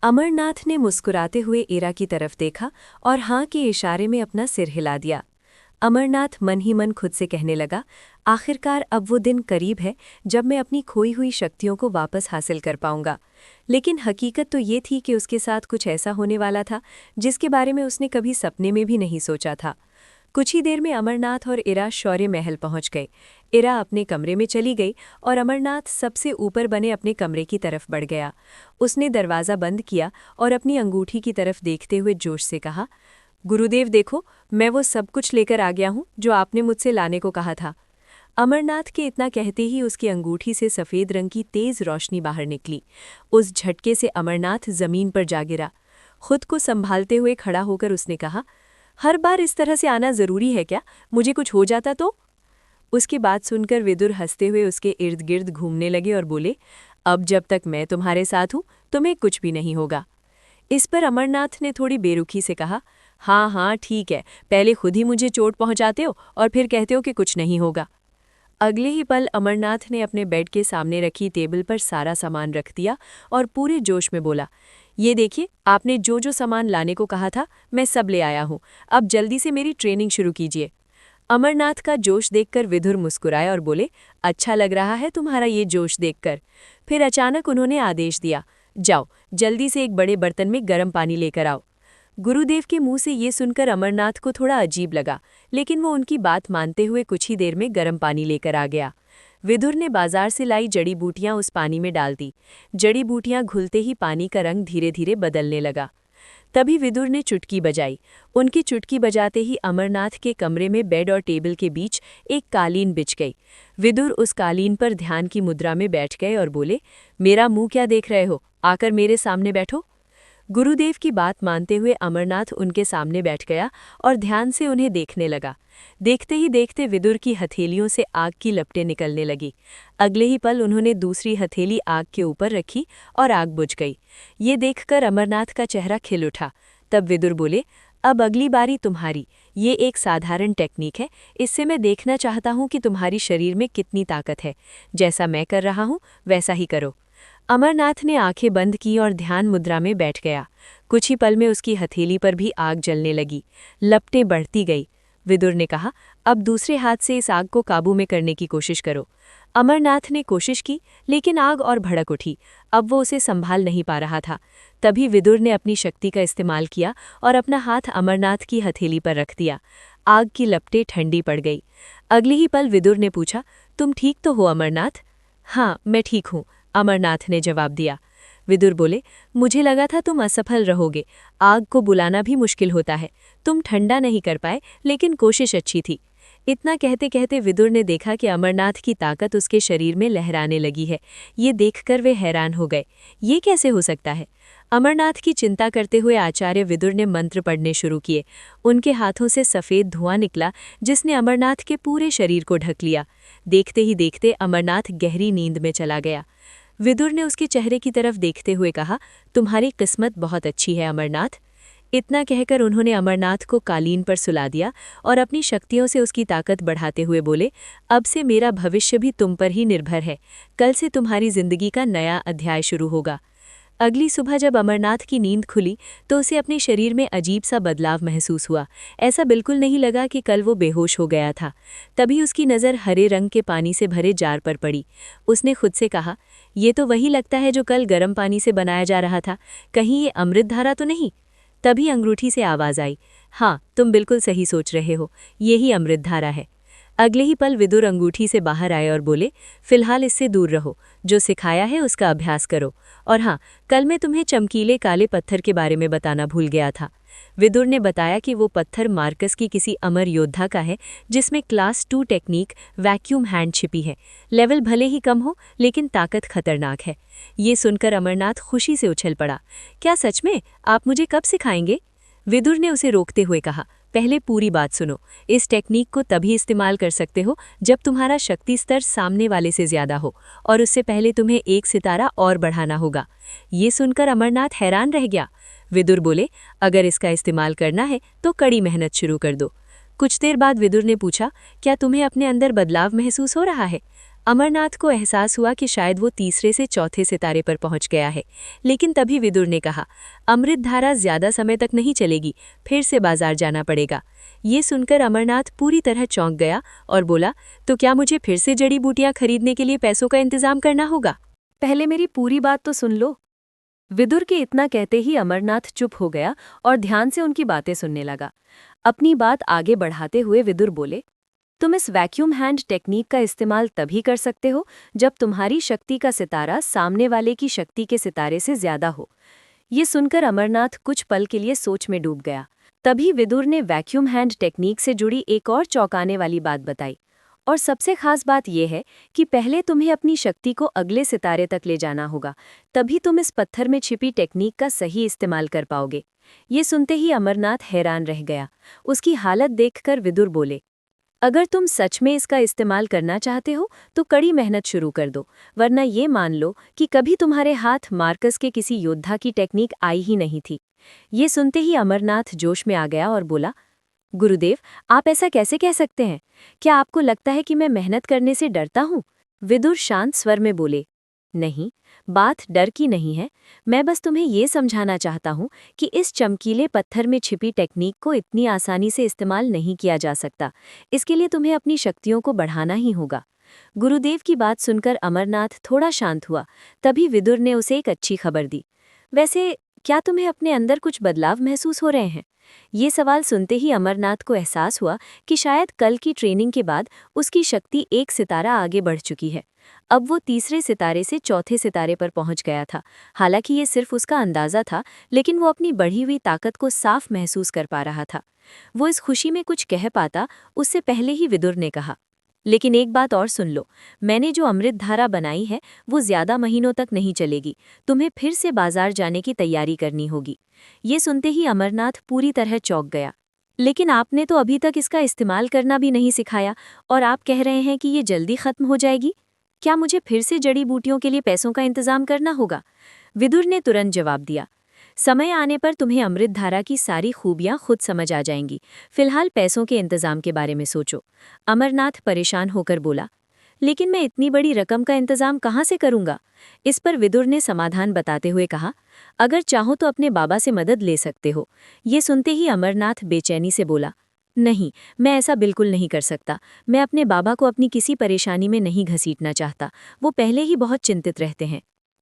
अमरनाथ ने मुस्कुराते हुए इरा की तरफ देखा और हाँ के इशारे में अपना सिर हिला दिया। अमरनाथ मन ही मन खुद से कहने लगा, आखिरकार अब वो दिन करीब है जब मैं अपनी खोई हुई शक्तियों को वापस हासिल कर पाऊंगा। लेकिन हकीकत तो ये थी कि उसके साथ कुछ ऐसा होने वाला था जिसके बारे में उसने कभी सपने में भी नहीं सोचा था। कुछ ही देर में अमरनाथ और इरा शौर्य महल पहुंच गए। इरा अपने कमरे में चली गई और अमरनाथ सबसे ऊपर बने अपने कमरे की तरफ बढ़ गया। उसने दरवाज़ा बंद किया और अपनी अंगूठी की तरफ देखते हुए जोश से कहा, गुरुदेव देखो, मैं वो सब कुछ लेकर आ गया हूँ जो आपने मुझसे लाने को कहा था। अमरनाथ के इतना कहते ही उसकी अंगूठी से सफ़ेद रंग की तेज़ रोशनी बाहर निकली। उस झटके से अमरनाथ ज़मीन पर जा गिरा। खुद को संभालते हुए खड़ा होकर उसने कहा, हर बार इस तरह से आना ज़रूरी है क्या? मुझे कुछ हो जाता तो? उसकी बात सुनकर विदुर हंसते हुए उसके इर्द गिर्द घूमने लगे और बोले, अब जब तक मैं तुम्हारे साथ हूँ तुम्हें कुछ भी नहीं होगा। इस पर अमरनाथ ने थोड़ी बेरुखी से कहा, हाँ हाँ ठीक है, पहले खुद ही मुझे चोट पहुँचाते हो और फिर कहते हो कि कुछ नहीं होगा। अगले ही पल अमरनाथ ने अपने बेड के सामने रखी टेबल पर सारा सामान रख दिया और पूरे जोश में बोला, ये देखिए, आपने जो जो सामान लाने को कहा था मैं सब ले आया हूँ। अब जल्दी से मेरी ट्रेनिंग शुरू कीजिए। अमरनाथ का जोश देखकर विदुर मुस्कुराए और बोले, अच्छा लग रहा है तुम्हारा ये जोश देखकर। फिर अचानक उन्होंने आदेश दिया, जाओ जल्दी से एक बड़े बर्तन में गर्म पानी लेकर आओ। गुरुदेव के मुंह से ये सुनकर अमरनाथ को थोड़ा अजीब लगा, लेकिन वो उनकी बात मानते हुए कुछ ही देर में गर्म पानी लेकर आ गया। विदुर ने बाजार से लाई जड़ी बूटियां उस पानी में डाल दी। जड़ी बूटियां घुलते ही पानी का रंग धीरे धीरे बदलने लगा। तभी विदुर ने चुटकी बजाई। उनकी चुटकी बजाते ही अमरनाथ के कमरे में बेड और टेबल के बीच एक कालीन बिछ गई। विदुर उस कालीन पर ध्यान की मुद्रा में बैठ गए और बोले, मेरा मुंह क्या देख रहे हो, आकर मेरे सामने बैठो। गुरुदेव की बात मानते हुए अमरनाथ उनके सामने बैठ गया और ध्यान से उन्हें देखने लगा। देखते ही देखते विदुर की हथेलियों से आग की लपटें निकलने लगी। अगले ही पल उन्होंने दूसरी हथेली आग के ऊपर रखी और आग बुझ गई। ये देखकर अमरनाथ का चेहरा खिल उठा। तब विदुर बोले, अब अगली बारी तुम्हारी। ये एक साधारण टेक्निक है, इससे मैं देखना चाहता हूँ कि तुम्हारी शरीर में कितनी ताकत है। जैसा मैं कर रहा हूँ वैसा ही करो। अमरनाथ ने आंखें बंद की और ध्यान मुद्रा में बैठ गया। कुछ ही पल में उसकी हथेली पर भी आग जलने लगी। लपटें बढ़ती गई। विदुर ने कहा, अब दूसरे हाथ से इस आग को काबू में करने की कोशिश करो। अमरनाथ ने कोशिश की, लेकिन आग और भड़क उठी। अब वो उसे संभाल नहीं पा रहा था। तभी विदुर ने अपनी शक्ति का इस्तेमाल किया और अपना हाथ अमरनाथ की हथेली पर रख दिया। आग की लपटें ठंडी पड़ गई। अगले ही पल विदुर ने पूछा, तुम ठीक तो हो अमरनाथ? हाँ, मैं ठीक हूँ, अमरनाथ ने जवाब दिया। विदुर बोले, मुझे लगा था तुम असफल रहोगे। आग को बुलाना भी मुश्किल होता है। तुम ठंडा नहीं कर पाए, लेकिन कोशिश अच्छी थी। इतना कहते कहते विदुर ने देखा कि अमरनाथ की ताकत उसके शरीर में लहराने लगी है। ये देखकर वे हैरान हो गए। ये कैसे हो सकता है? अमरनाथ की चिंता करते हुए आचार्य विदुर ने मंत्र पढ़ने शुरू किए। उनके हाथों से सफ़ेद धुआं निकला, जिसने अमरनाथ के पूरे शरीर को ढक लिया। देखते ही देखते अमरनाथ गहरी नींद में चला गया। विदुर ने उसके चेहरे की तरफ देखते हुए कहा, तुम्हारी किस्मत बहुत अच्छी है अमरनाथ। इतना कहकर उन्होंने अमरनाथ को कालीन पर सुला दिया और अपनी शक्तियों से उसकी ताकत बढ़ाते हुए बोले, अब से मेरा भविष्य भी तुम पर ही निर्भर है। कल से तुम्हारी जिंदगी का नया अध्याय शुरू होगा। अगली सुबह जब अमरनाथ की नींद खुली तो उसे अपने शरीर में अजीब सा बदलाव महसूस हुआ। ऐसा बिल्कुल नहीं लगा कि कल वो बेहोश हो गया था। तभी उसकी नज़र हरे रंग के पानी से भरे जार पर पड़ी। उसने खुद से कहा, ये तो वही लगता है जो कल गर्म पानी से बनाया जा रहा था। कहीं ये अमृत धारा तो नहीं? तभी अंगूठी से आवाज़ आई, हाँ तुम बिल्कुल सही सोच रहे हो, यही अमृत धारा है। अगले ही पल विदुर अंगूठी से बाहर आए और बोले, फिलहाल इससे दूर रहो। जो सिखाया है उसका अभ्यास करो। और हाँ, कल मैं तुम्हें चमकीले काले पत्थर के बारे में बताना भूल गया था। विदुर ने बताया कि वो पत्थर मार्कस की किसी अमर योद्धा का है, जिसमें क्लास 2 टेक्निक वैक्यूम हैंड छिपी है। लेवल भले ही कम हो, लेकिन ताकत खतरनाक है। ये सुनकर अमरनाथ खुशी से उछल पड़ा। क्या सच में? आप मुझे कब सिखाएंगे? विदुर ने उसे रोकते हुए कहा, पहले पूरी बात सुनो। इस टेक्निक को तभी इस्तेमाल कर सकते हो जब तुम्हारा शक्ति स्तर सामने वाले से ज्यादा हो, और उससे पहले तुम्हें एक सितारा और बढ़ाना होगा। ये सुनकर अमरनाथ हैरान रह गया। विदुर बोले, अगर इसका इस्तेमाल करना है तो कड़ी मेहनत शुरू कर दो। कुछ देर बाद विदुर ने पूछा, क्या तुम्हें अपने अंदर बदलाव महसूस हो रहा है? अमरनाथ को एहसास हुआ कि शायद वो तीसरे से चौथे सितारे पर पहुंच गया है, लेकिन तभी विदुर ने कहा, अमृतधारा ज्यादा समय तक नहीं चलेगी, फिर से बाजार जाना पड़ेगा। ये सुनकर अमरनाथ पूरी तरह चौंक गया और बोला, तो क्या मुझे फिर से जड़ी बूटियां खरीदने के लिए पैसों का इंतजाम करना होगा? पहले मेरी पूरी बात तो सुन लो। विदुर के इतना कहते ही अमरनाथ चुप हो गया और ध्यान से उनकी बातें सुनने लगा। अपनी बात आगे बढ़ाते हुए विदुर बोले, तुम इस वैक्यूम हैंड टेक्निक का इस्तेमाल तभी कर सकते हो जब तुम्हारी शक्ति का सितारा सामने वाले की शक्ति के सितारे से ज्यादा हो। ये सुनकर अमरनाथ कुछ पल के लिए सोच में डूब गया। तभी विदुर ने वैक्यूम हैंड टेक्निक से जुड़ी एक और चौंकाने वाली बात बताई। और सबसे खास बात यह है कि पहले तुम्हें अपनी शक्ति को अगले सितारे तक ले जाना होगा, तभी तुम इस पत्थर में छिपी टेक्निक का सही इस्तेमाल कर पाओगे। ये सुनते ही अमरनाथ हैरान रह गया। उसकी हालत देखकर विदुर बोले, अगर तुम सच में इसका इस्तेमाल करना चाहते हो तो कड़ी मेहनत शुरू कर दो, वरना ये मान लो कि कभी तुम्हारे हाथ मार्कस के किसी योद्धा की टेक्निक आई ही नहीं थी। ये सुनते ही अमरनाथ जोश में आ गया और बोला, गुरुदेव, आप ऐसा कैसे कह सकते हैं? क्या आपको लगता है कि मैं मेहनत करने से डरता हूँ? विदुर शांत स्वर में बोले, नहीं, बात डर की नहीं है। मैं बस तुम्हें ये समझाना चाहता हूँ कि इस चमकीले पत्थर में छिपी टेक्निक को इतनी आसानी से इस्तेमाल नहीं किया जा सकता। इसके लिए तुम्हें अपनी शक्तियों को बढ़ाना ही होगा। गुरुदेव की बात सुनकर अमरनाथ थोड़ा शांत हुआ। तभी विदुर ने उसे एक अच्छी खबर दी। वैसे क्या तुम्हें अपने अंदर कुछ बदलाव महसूस हो रहे हैं? ये सवाल सुनते ही अमरनाथ को एहसास हुआ कि शायद कल की ट्रेनिंग के बाद उसकी शक्ति एक सितारा आगे बढ़ चुकी है। अब वो तीसरे सितारे से चौथे सितारे पर पहुंच गया था। हालांकि ये सिर्फ उसका अंदाजा था, लेकिन वो अपनी बढ़ी हुई ताकत को साफ महसूस कर पा रहा था। वो इस खुशी में कुछ कह पाता उससे पहले ही विदुर ने कहा, लेकिन एक बात और सुन लो, मैंने जो अमृतधारा बनाई है वो ज्यादा महीनों तक नहीं चलेगी। तुम्हें फिर से बाजार जाने की तैयारी करनी होगी। ये सुनते ही अमरनाथ पूरी तरह चौंक गया। लेकिन आपने तो अभी तक इसका इस्तेमाल करना भी नहीं सिखाया और आप कह रहे हैं कि ये जल्दी खत्म हो जाएगी। क्या मुझे फिर से जड़ी बूटियों के लिए पैसों का इंतजाम करना होगा? विदुर ने तुरंत जवाब दिया, समय आने पर तुम्हें अमृतधारा की सारी खूबियां खुद समझ आ जाएंगी। फिलहाल पैसों के इंतजाम के बारे में सोचो। अमरनाथ परेशान होकर बोला, लेकिन मैं इतनी बड़ी रकम का इंतजाम कहाँ से करूंगा? इस पर विदुर ने समाधान बताते हुए कहा, अगर चाहो तो अपने बाबा से मदद ले सकते हो। ये सुनते ही अमरनाथ बेचैनी से बोला, नहीं, मैं ऐसा बिल्कुल नहीं कर सकता। मैं अपने बाबा को अपनी किसी परेशानी में नहीं घसीटना चाहता। वो पहले ही बहुत चिंतित रहते हैं।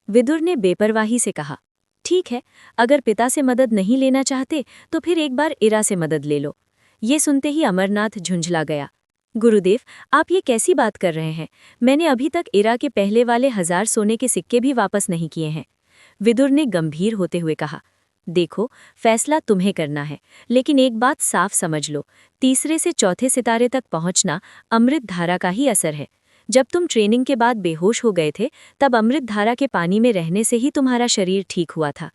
विदुर ने बेपरवाही से कहा, ठीक है, अगर पिता से मदद नहीं लेना चाहते तो फिर एक बार इरा से मदद ले लो। ये सुनते ही अमरनाथ झुंझला गया। गुरुदेव, आप ये कैसी बात कर रहे हैं? मैंने अभी तक इरा के पहले वाले 1000 सोने के सिक्के भी वापस नहीं किए हैं। विदुर ने गंभीर होते हुए कहा, देखो, फैसला तुम्हें करना है, लेकिन एक बात साफ समझ लो, तीसरे से चौथे सितारे तक पहुंचना अमृतधारा का ही असर है। जब तुम ट्रेनिंग के बाद बेहोश हो गए थे, तब अमृतधारा के पानी में रहने से ही तुम्हारा शरीर ठीक हुआ था।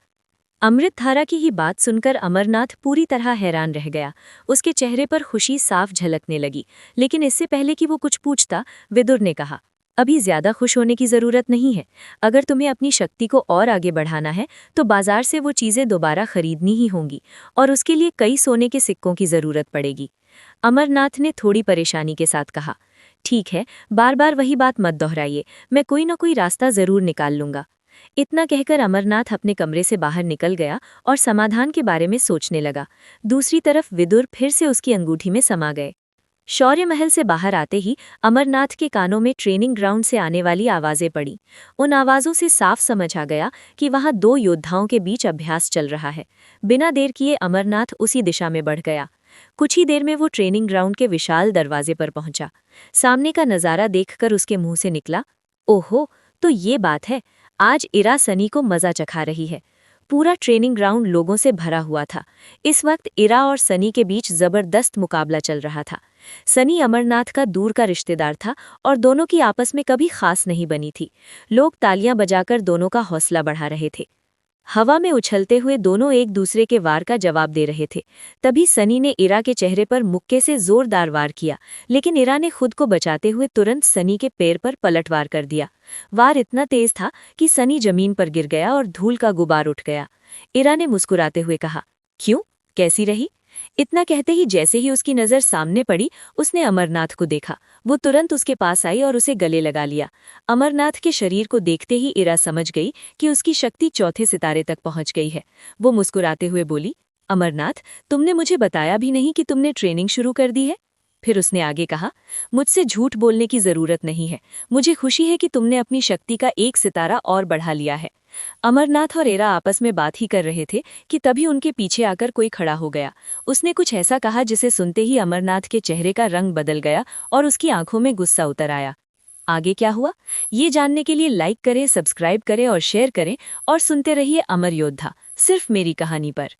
अमृतधारा की ही बात सुनकर अमरनाथ पूरी तरह हैरान रह गया। उसके चेहरे पर खुशी साफ झलकने लगी। लेकिन इससे पहले कि वो कुछ पूछता, विदुर ने कहा, अभी ज्यादा खुश होने की जरूरत नहीं है। अगर तुम्हें अपनी शक्ति को और आगे बढ़ाना है तो बाजार से वो चीजें दोबारा खरीदनी ही होंगी और उसके लिए कई सोने के सिक्कों की जरूरत पड़ेगी। अमरनाथ ने थोड़ी परेशानी के साथ कहा, ठीक है, बार बार वही बात मत दोहराइए, मैं कोई ना कोई रास्ता जरूर निकाल लूंगा। इतना कहकर अमरनाथ अपने कमरे से बाहर निकल गया और समाधान के बारे में सोचने लगा। दूसरी तरफ विदुर फिर से उसकी अंगूठी में समा गए। शौर्य महल से बाहर आते ही अमरनाथ के कानों में ट्रेनिंग ग्राउंड से आने वाली आवाजें पड़ी। उन आवाजों से साफ समझ आ गया कि वहां 2 योद्धाओं के बीच अभ्यास चल रहा है। बिना देर किए अमरनाथ उसी दिशा में बढ़ गया। कुछ ही देर में वो ट्रेनिंग ग्राउंड के विशाल दरवाजे पर पहुंचा। सामने का नजारा देखकर उसके मुंह से निकला, ओहो, तो ये बात है, आज इरा सनी को मजा चखा रही है। पूरा ट्रेनिंग ग्राउंड लोगों से भरा हुआ था। इस वक्त इरा और सनी के बीच जबरदस्त मुकाबला चल रहा था। सनी अमरनाथ का दूर का रिश्तेदार था और दोनों की आपस में कभी खास नहीं बनी थी। लोग तालियां बजाकर दोनों का हौसला बढ़ा रहे थे। हवा में उछलते हुए दोनों एक दूसरे के वार का जवाब दे रहे थे। तभी सनी ने इरा के चेहरे पर मुक्के से जोरदार वार किया, लेकिन इरा ने खुद को बचाते हुए तुरंत सनी के पैर पर पलटवार कर दिया। वार इतना तेज था कि सनी जमीन पर गिर गया और धूल का गुबार उठ गया। इरा ने मुस्कुराते हुए कहा, क्यों, कैसी रही? इतना कहते ही जैसे ही उसकी नज़र सामने पड़ी, उसने अमरनाथ को देखा। वो तुरंत उसके पास आई और उसे गले लगा लिया। अमरनाथ के शरीर को देखते ही इरा समझ गई कि उसकी शक्ति चौथे सितारे तक पहुंच गई है। वो मुस्कुराते हुए बोली, अमरनाथ, तुमने मुझे बताया भी नहीं कि तुमने ट्रेनिंग शुरू कर दी है। फिर उसने आगे कहा, मुझसे झूठ बोलने की जरूरत नहीं है। मुझे खुशी है कि तुमने अपनी शक्ति का एक सितारा और बढ़ा लिया है। अमरनाथ और एरा आपस में बात ही कर रहे थे कि तभी उनके पीछे आकर कोई खड़ा हो गया। उसने कुछ ऐसा कहा जिसे सुनते ही अमरनाथ के चेहरे का रंग बदल गया और उसकी आंखों में गुस्सा उतर आया। आगे क्या हुआ, ये जानने के लिए लाइक करें, सब्सक्राइब करें और शेयर करें और सुनते रहिए अमर योद्धा, सिर्फ मेरी कहानी पर।